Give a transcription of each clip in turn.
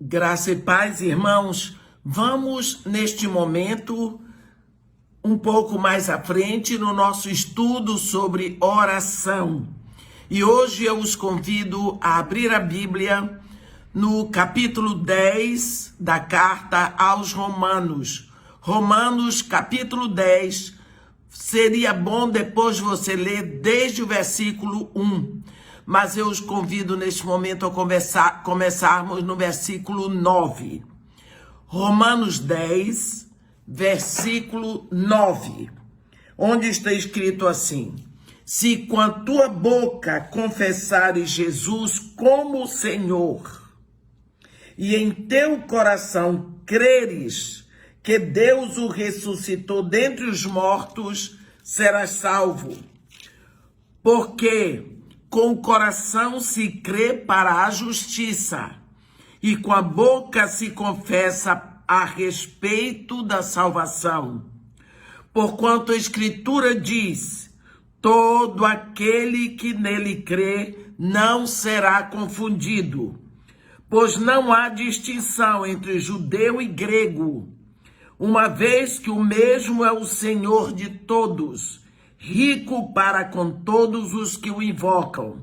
Graça e paz, irmãos. Vamos, neste momento, um pouco mais à frente no nosso estudo sobre oração. E hoje eu os convido a abrir a Bíblia no capítulo 10 da carta aos Romanos. Romanos, capítulo 10. Seria bom depois você ler desde o versículo 1. Mas eu os convido neste momento a começarmos no versículo 9. Romanos 10, versículo 9, onde está escrito assim: se com a tua boca confessares Jesus como Senhor, e em teu coração creres que Deus o ressuscitou dentre os mortos, serás salvo. Porque com o coração se crê para a justiça, e com a boca se confessa a respeito da salvação. Porquanto a Escritura diz: todo aquele que nele crê não será confundido, pois não há distinção entre judeu e grego, uma vez que o mesmo é o Senhor de todos, rico para com todos os que o invocam.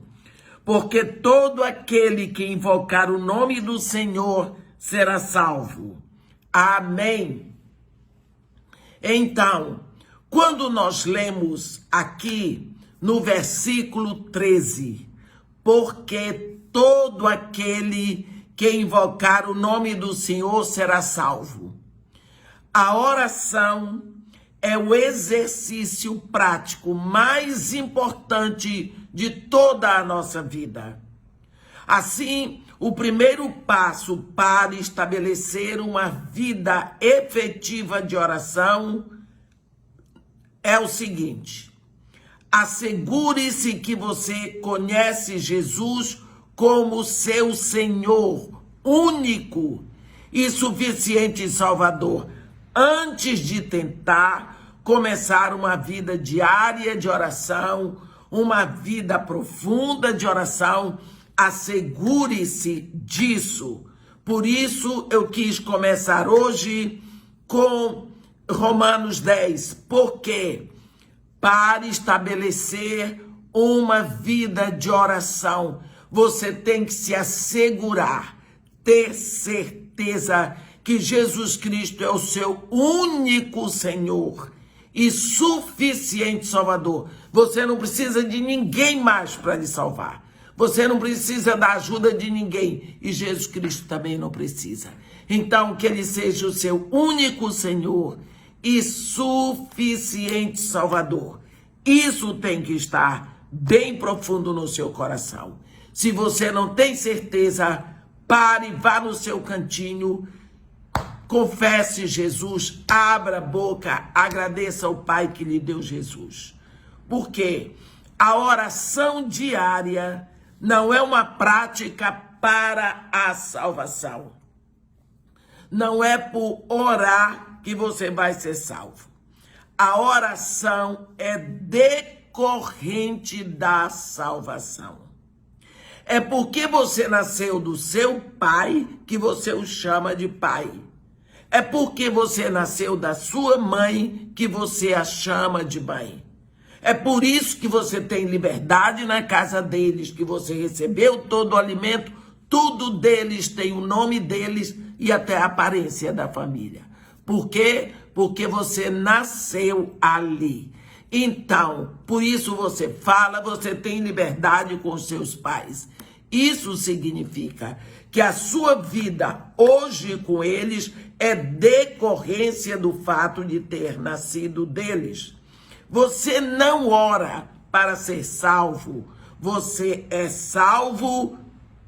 Porque todo aquele que invocar o nome do Senhor será salvo. Amém. Então, quando nós lemos aqui no versículo 13, porque todo aquele que invocar o nome do Senhor será salvo. A oração é o exercício prático mais importante de toda a nossa vida. Assim, o primeiro passo para estabelecer uma vida efetiva de oração é o seguinte: assegure-se que você conhece Jesus como seu Senhor único e suficiente Salvador, antes de tentar começar uma vida diária de oração, uma vida profunda de oração. Assegure-se disso. Por isso eu quis começar hoje com Romanos 10. Porque para estabelecer uma vida de oração, você tem que se assegurar, ter certeza que Jesus Cristo é o seu único Senhor e suficiente Salvador. Você não precisa de ninguém mais para lhe salvar. Você não precisa da ajuda de ninguém. E Jesus Cristo também não precisa. Então, que ele seja o seu único Senhor e suficiente Salvador. Isso tem que estar bem profundo no seu coração. Se você não tem certeza, pare, vá no seu cantinho, confesse Jesus, abra a boca, agradeça ao Pai que lhe deu Jesus. Porque a oração diária não é uma prática para a salvação. Não é por orar que você vai ser salvo. A oração é decorrente da salvação. É porque você nasceu do seu pai que você o chama de pai. É porque você nasceu da sua mãe que você a chama de mãe. É por isso que você tem liberdade na casa deles, que você recebeu todo o alimento, tudo deles tem o nome deles e até a aparência da família. Por quê? Porque você nasceu ali. Então, por isso você fala, você tem liberdade com os seus pais. Isso significa que a sua vida hoje com eles é decorrência do fato de ter nascido deles. Você não ora para ser salvo, você é salvo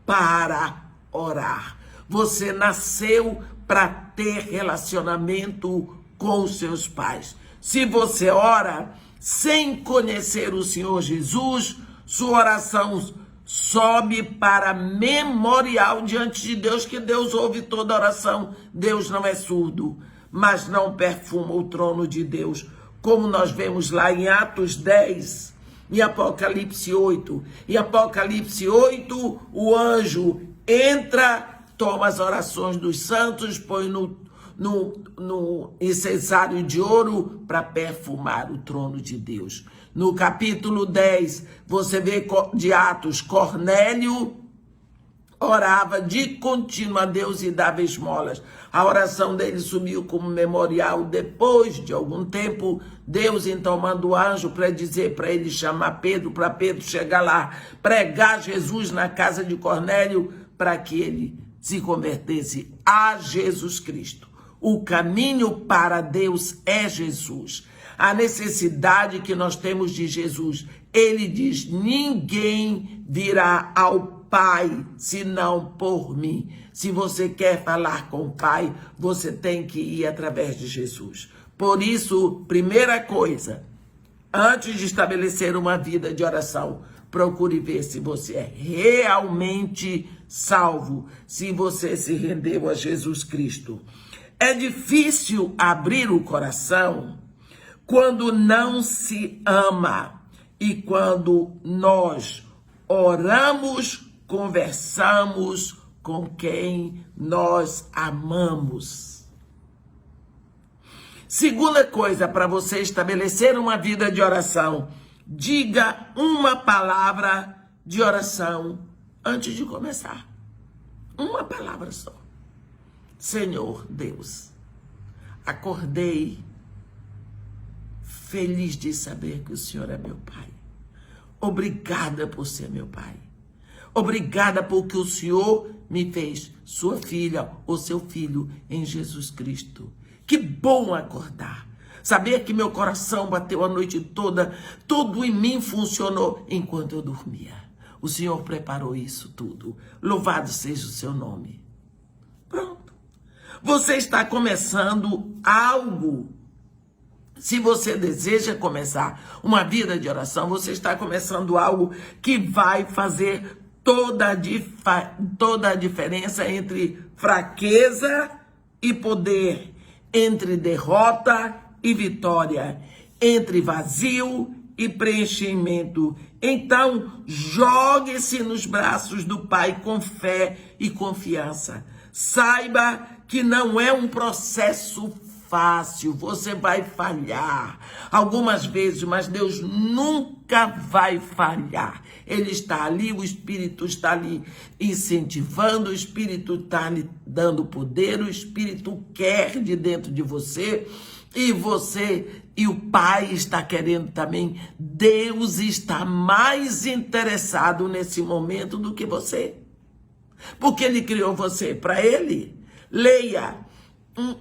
para orar. Você nasceu para ter relacionamento com os seus pais. Se você ora sem conhecer o Senhor Jesus, sua oração sobe para memorial diante de Deus, que Deus ouve toda oração. Deus não é surdo, mas não perfuma o trono de Deus, como nós vemos lá em Atos 10, em Apocalipse 8. Em Apocalipse 8, o anjo entra toma as orações dos santos, põe no incensário de ouro para perfumar o trono de Deus. No capítulo 10, você vê de Atos, Cornélio orava de contínuo a Deus e dava esmolas. A oração dele sumiu como memorial. Depois de algum tempo, Deus então manda o anjo para dizer para ele chamar Pedro, para Pedro chegar lá, pregar Jesus na casa de Cornélio, para que ele se convertesse a Jesus Cristo. O caminho para Deus é Jesus. A necessidade que nós temos de Jesus. Ele diz, ninguém virá ao Pai, senão por mim. Se você quer falar com o Pai, você tem que ir através de Jesus. Por isso, primeira coisa, antes de estabelecer uma vida de oração, procure ver se você é realmente salvo, se você se rendeu a Jesus Cristo. É difícil abrir o coração quando não se ama e quando nós oramos, conversamos com quem nós amamos. Segunda coisa, para você estabelecer uma vida de oração, diga uma palavra de oração antes de começar. Uma palavra só. Senhor Deus, acordei feliz de saber que o Senhor é meu Pai. Obrigada por ser meu Pai. Obrigada porque o Senhor me fez sua filha ou seu filho em Jesus Cristo. Que bom acordar. Saber que meu coração bateu a noite toda, tudo em mim funcionou enquanto eu dormia. O Senhor preparou isso tudo. Louvado seja o seu nome. Pronto. Você está começando algo. Se você deseja começar uma vida de oração, você está começando algo que vai fazer toda a diferença entre fraqueza e poder, entre derrota e vitória, entre vazio e preenchimento. Então, jogue-se nos braços do Pai com fé e confiança. Saiba que não é um processo fácil, você vai falhar algumas vezes, mas Deus nunca vai falhar. Ele está ali, o Espírito está ali incentivando, o Espírito está lhe dando poder, o Espírito quer de dentro de você, e você e o Pai está querendo também. Deus está mais interessado nesse momento do que você, porque Ele criou você para Ele. Leia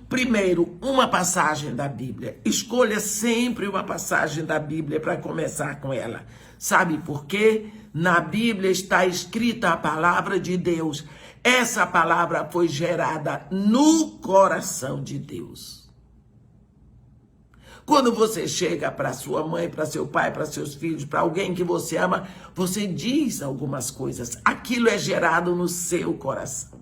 primeiro uma passagem da Bíblia. Escolha sempre uma passagem da Bíblia para começar com ela. Sabe por quê? Na Bíblia está escrita a palavra de Deus. Essa palavra foi gerada no coração de Deus. Quando você chega para sua mãe, para seu pai, para seus filhos, para alguém que você ama, você diz algumas coisas. Aquilo é gerado no seu coração.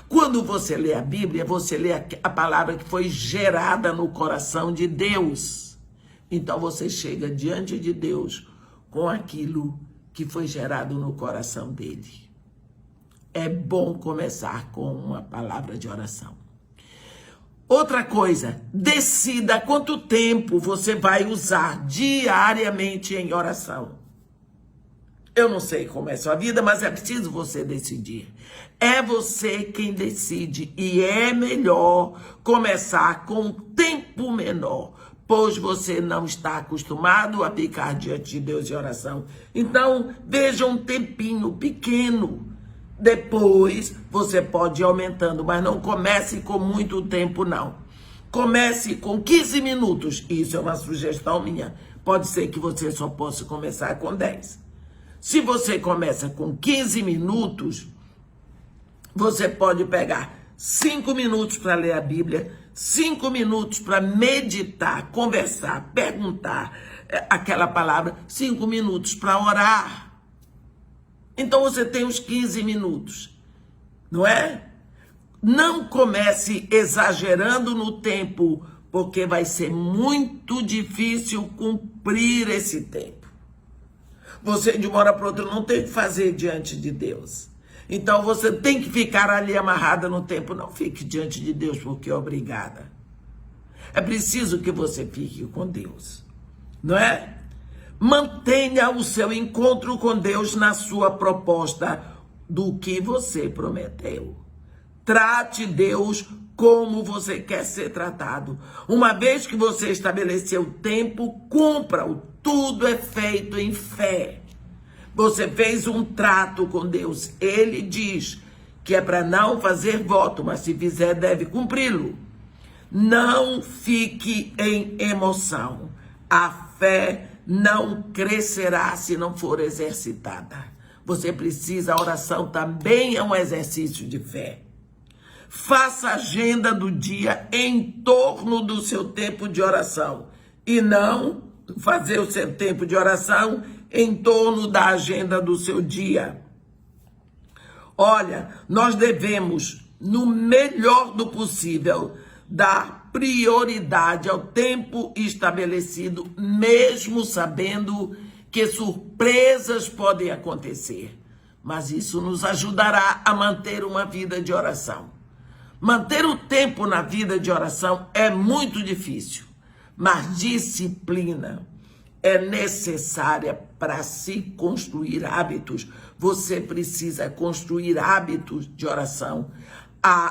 Quando você lê a Bíblia, você lê a palavra que foi gerada no coração de Deus. Então você chega diante de Deus com aquilo que foi gerado no coração dele. É bom começar com uma palavra de oração. Outra coisa, decida quanto tempo você vai usar diariamente em oração. Eu não sei como é a sua vida, mas é preciso você decidir. É você quem decide, e é melhor começar com um tempo menor, pois você não está acostumado a ficar diante de Deus em oração. Então, veja um tempinho pequeno. Depois, você pode ir aumentando, mas não comece com muito tempo, não. Comece com 15 minutos. Isso é uma sugestão minha. Pode ser que você só possa começar com 10. Se você começa com 15 minutos, você pode pegar 5 minutos para ler a Bíblia, 5 minutos para meditar, conversar, perguntar aquela palavra, 5 minutos para orar. Então você tem os 15 minutos, não é? Não comece exagerando no tempo, porque vai ser muito difícil cumprir esse tempo. Você, de uma hora para outra, não tem o que fazer diante de Deus. Então você tem que ficar ali amarrada no tempo. Não fique diante de Deus porque é obrigada. É preciso que você fique com Deus, não é? Mantenha o seu encontro com Deus na sua proposta do que você prometeu. Trate Deus como você quer ser tratado. Uma vez que você estabeleceu o tempo, cumpra-o. Tudo é feito em fé. Você fez um trato com Deus. Ele diz que é para não fazer voto, mas se fizer, deve cumpri-lo. Não fique em emoção. A fé não crescerá se não for exercitada. Você precisa, a oração também é um exercício de fé. Faça a agenda do dia em torno do seu tempo de oração e não fazer o seu tempo de oração em torno da agenda do seu dia. Olha, nós devemos, no melhor do possível, dar prioridade ao tempo estabelecido, mesmo sabendo que surpresas podem acontecer. Mas isso nos ajudará a manter uma vida de oração. Manter o tempo na vida de oração é muito difícil, mas disciplina é necessária para se construir hábitos. Você precisa construir hábitos de oração.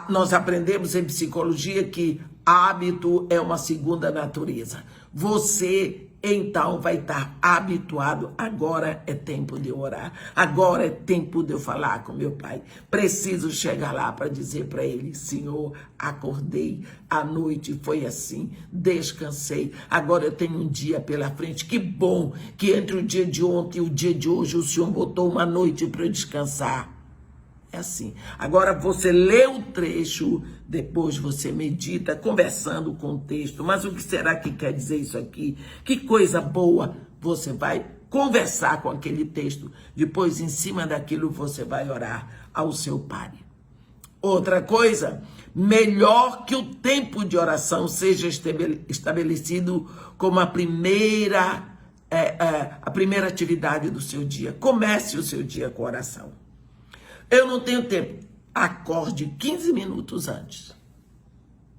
Nós aprendemos em psicologia que hábito é uma segunda natureza. Você, então, vai estar habituado. Agora é tempo de orar. Agora é tempo de eu falar com meu pai. Preciso chegar lá para dizer para ele: Senhor, acordei, a noite foi assim, descansei. Agora eu tenho um dia pela frente. Que bom que entre o dia de ontem e o dia de hoje o Senhor botou uma noite para eu descansar. É assim. Agora você lê o trecho, depois você medita, conversando com o texto. Mas o que será que quer dizer isso aqui? Que coisa boa! Você vai conversar com aquele texto. Depois, em cima daquilo, você vai orar ao seu Pai. Outra coisa, melhor que o tempo de oração seja estabelecido como a primeira atividade do seu dia. Comece o seu dia com oração. Eu não tenho tempo. Acorde 15 minutos antes.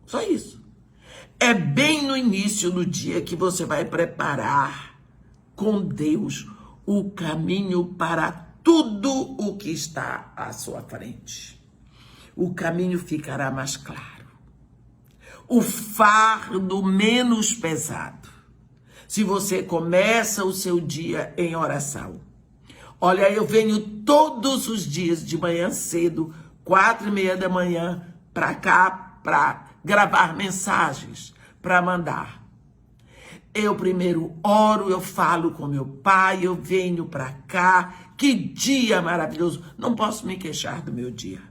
Só isso. É bem no início do dia que você vai preparar com Deus o caminho para tudo o que está à sua frente. O caminho ficará mais claro. O fardo menos pesado. Se você começa o seu dia em oração. Olha, eu venho todos os dias de manhã cedo, 4:30 da manhã, para cá, para gravar mensagens, para mandar. Eu primeiro oro, eu falo com meu pai, eu venho para cá. Que dia maravilhoso! Não posso me queixar do meu dia.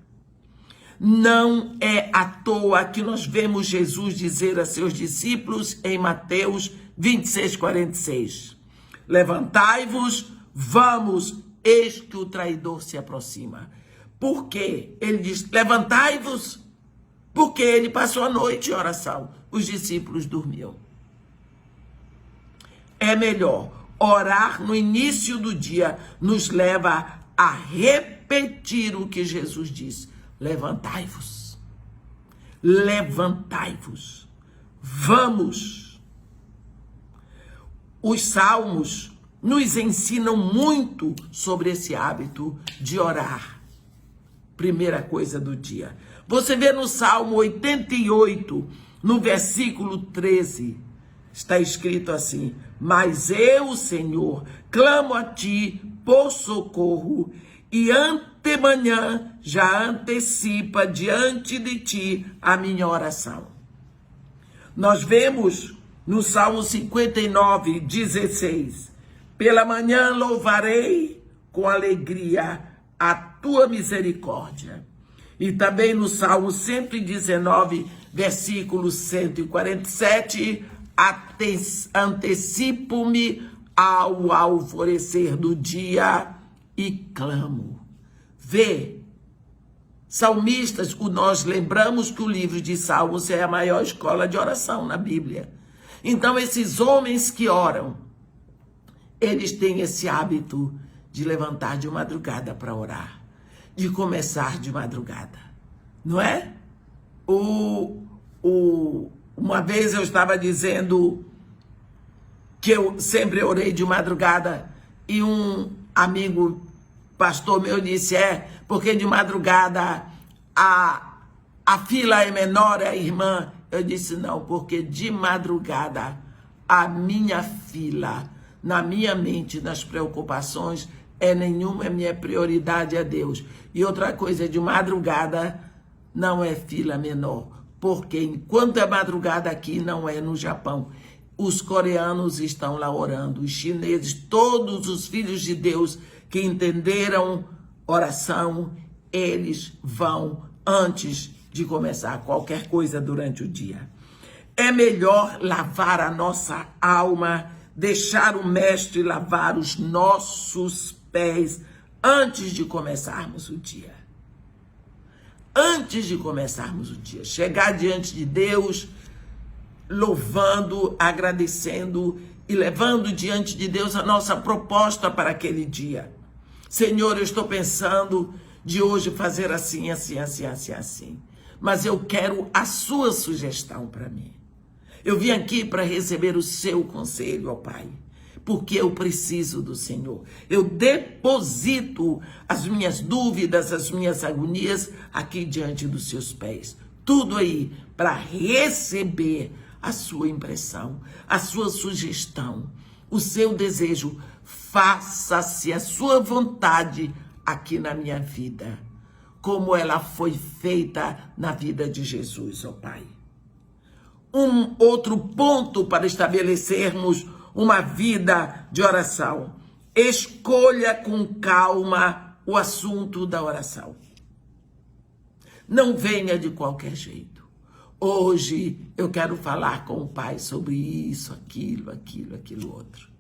Não é à toa que nós vemos Jesus dizer a seus discípulos em Mateus 26:46. Levantai-vos, vamos, eis que o traidor se aproxima. Por quê? Ele diz, levantai-vos, porque ele passou a noite em oração. Os discípulos dormiam. É melhor orar no início do dia, nos leva a repetir o que Jesus disse. Levantai-vos, levantai-vos, vamos. Os salmos nos ensinam muito sobre esse hábito de orar. Primeira coisa do dia. Você vê no Salmo 88, no versículo 13, está escrito assim: mas eu, Senhor, clamo a ti por socorro, e antemanhã já antecipa diante de ti a minha oração. Nós vemos no Salmo 59, 16, pela manhã louvarei com alegria a tua misericórdia. E também no Salmo 119, versículo 147, antecipo-me ao alvorecer do dia e clamo. Vê, salmistas, nós lembramos que o livro de Salmos é a maior escola de oração na Bíblia. Então esses homens que oram, eles têm esse hábito de levantar de madrugada para orar. de começar de madrugada, não é? Uma vez eu estava dizendo que eu sempre orei de madrugada e um amigo pastor meu disse, porque de madrugada a fila é menor, irmã. Eu disse, não, porque de madrugada a minha fila, na minha mente, nas preocupações, nenhuma, minha prioridade é Deus. E outra coisa, de madrugada não é fila menor, porque enquanto é madrugada aqui, não é no Japão. Os coreanos estão lá orando, os chineses, todos os filhos de Deus que entenderam oração, eles vão antes de começar qualquer coisa durante o dia. É melhor lavar a nossa alma, deixar o mestre lavar os nossos pés antes de começarmos o dia. Antes de começarmos o dia, chegar diante de Deus, louvando, agradecendo e levando diante de Deus a nossa proposta para aquele dia. Senhor, eu estou pensando de hoje fazer assim, assim, assim, assim, assim. Mas eu quero a sua sugestão para mim. Eu vim aqui para receber o seu conselho, ó Pai, porque eu preciso do Senhor. Eu deposito as minhas dúvidas, as minhas agonias aqui diante dos seus pés. Tudo aí para receber a sua impressão, a sua sugestão, o seu desejo. Faça-se a sua vontade aqui na minha vida, como ela foi feita na vida de Jesus, ó Pai. Um outro ponto para estabelecermos uma vida de oração. Escolha com calma o assunto da oração. Não venha de qualquer jeito. Hoje eu quero falar com o Pai sobre isso, aquilo, outro.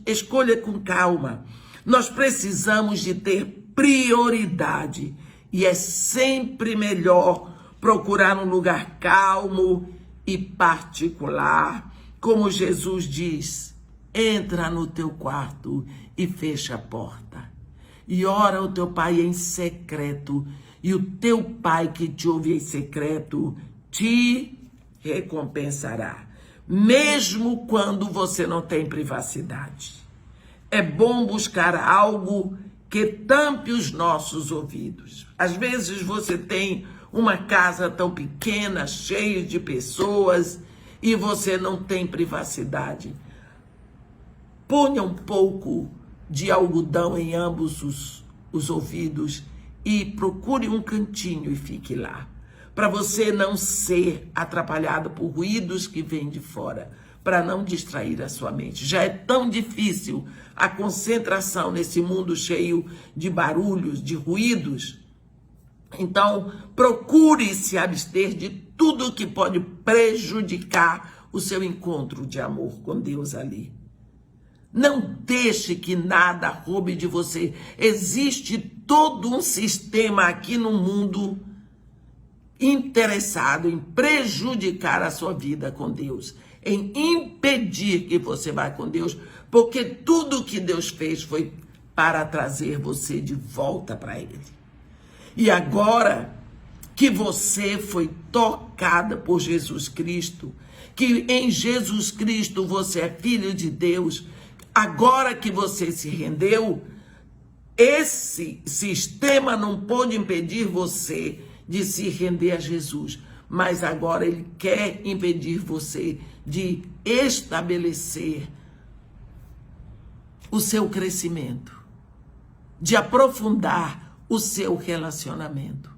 Escolha com calma. Nós precisamos de ter prioridade e é sempre melhor procurar um lugar calmo e particular. Como Jesus diz, entra no teu quarto e fecha a porta. E ora ao teu Pai em secreto, e o teu Pai que te ouve em secreto te recompensará. Mesmo quando você não tem privacidade. É bom buscar algo que tampe os nossos ouvidos. Às vezes você tem uma casa tão pequena, cheia de pessoas, e você não tem privacidade. Ponha um pouco de algodão em ambos os ouvidos e procure um cantinho e fique lá, para você não ser atrapalhado por ruídos que vêm de fora, para não distrair a sua mente. Já é tão difícil a concentração nesse mundo cheio de barulhos, de ruídos. Então, procure se abster de tudo que pode prejudicar o seu encontro de amor com Deus ali. Não deixe que nada roube de você. Existe todo um sistema aqui no mundo interessado em prejudicar a sua vida com Deus, em impedir que você vá com Deus, porque tudo que Deus fez foi para trazer você de volta para Ele. E agora que você foi tocada por Jesus Cristo, que em Jesus Cristo você é filho de Deus, agora que você se rendeu, esse sistema não pode impedir você de se render a Jesus, mas agora ele quer impedir você de estabelecer o seu crescimento, de aprofundar o seu relacionamento,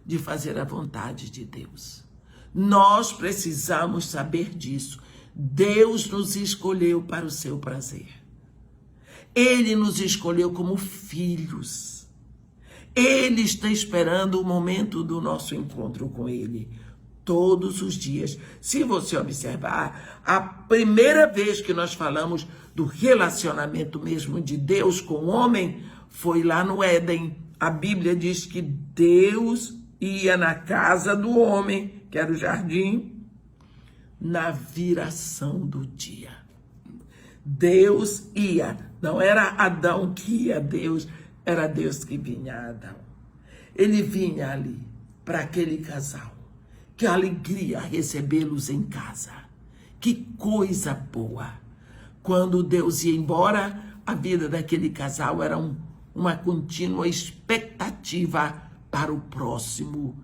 de fazer a vontade de Deus. Nós precisamos saber disso. Deus nos escolheu para o seu prazer. Ele nos escolheu como filhos. Ele está esperando o momento do nosso encontro com Ele. Todos os dias. Se você observar, a primeira vez que nós falamos do relacionamento mesmo de Deus com o homem, foi lá no Éden. A Bíblia diz que Deus ia na casa do homem, que era o jardim, na viração do dia. Deus ia, não era Adão que ia, Deus Era Deus que vinha a Adão. Ele vinha ali para aquele casal. Que alegria recebê-los em casa. Que coisa boa. Quando Deus ia embora, a vida daquele casal era uma contínua expectativa para o próximo,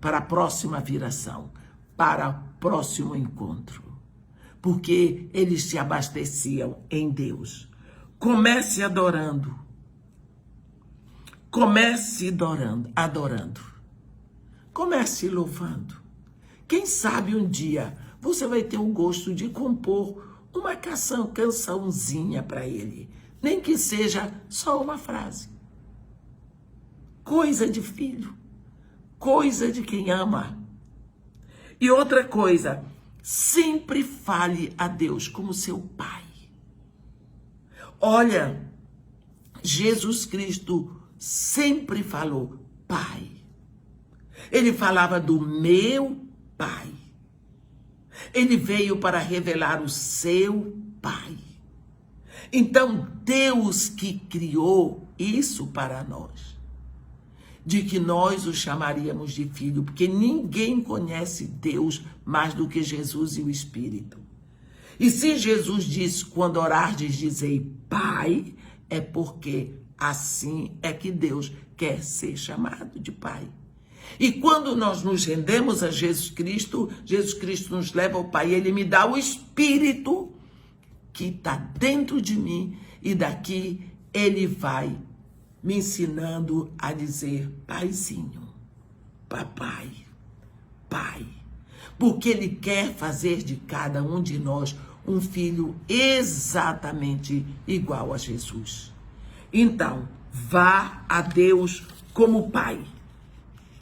para a próxima viração, para o próximo encontro. Porque eles se abasteciam em Deus. Comece adorando. Comece adorando. Comece louvando. Quem sabe um dia você vai ter o gosto de compor uma cançãozinha para ele. Nem que seja só uma frase. Coisa de filho. Coisa de quem ama. E outra coisa, sempre fale a Deus como seu Pai. Olha, Jesus Cristo sempre falou Pai. Ele falava do meu Pai. Ele veio para revelar o seu Pai. Então, Deus que criou isso para nós, de que nós o chamaríamos de filho, porque ninguém conhece Deus mais do que Jesus e o Espírito. E se Jesus disse, quando orardes, dizei Pai, é porque assim é que Deus quer ser chamado de Pai. E quando nós nos rendemos a Jesus Cristo nos leva ao Pai. Ele me dá o Espírito que está dentro de mim e daqui ele vai me ensinando a dizer Paizinho, Papai, Pai. Porque ele quer fazer de cada um de nós um filho exatamente igual a Jesus. Então, vá a Deus como Pai.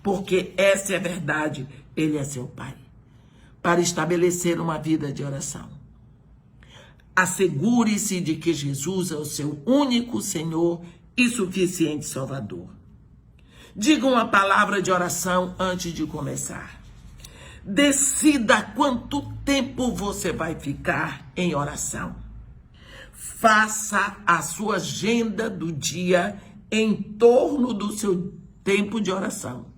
Porque essa é a verdade, ele é seu Pai. Para estabelecer uma vida de oração. Assegure-se de que Jesus é o seu único Senhor e suficiente Salvador. Diga uma palavra de oração antes de começar. Decida quanto tempo você vai ficar em oração. Faça a sua agenda do dia em torno do seu tempo de oração.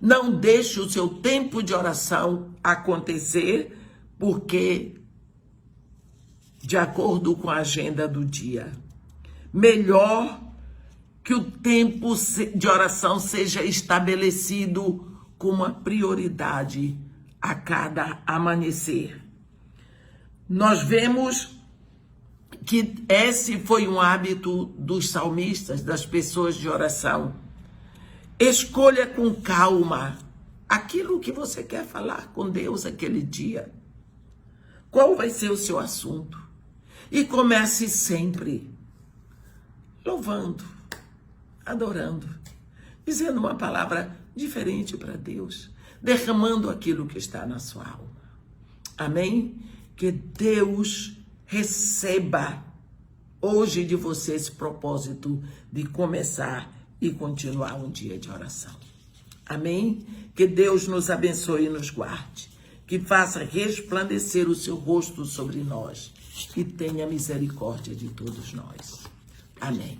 Não deixe o seu tempo de oração acontecer, porque, de acordo com a agenda do dia, melhor que o tempo de oração seja estabelecido com uma prioridade a cada amanhecer. Nós vemos que esse foi um hábito dos salmistas, das pessoas de oração. Escolha com calma aquilo que você quer falar com Deus aquele dia. Qual vai ser o seu assunto? E comece sempre louvando, adorando, dizendo uma palavra diferente para Deus, derramando aquilo que está na sua alma. Amém? Que Deus receba hoje de você esse propósito de começar e continuar um dia de oração. Amém? Que Deus nos abençoe e nos guarde. Que faça resplandecer o seu rosto sobre nós. E tenha misericórdia de todos nós. Amém.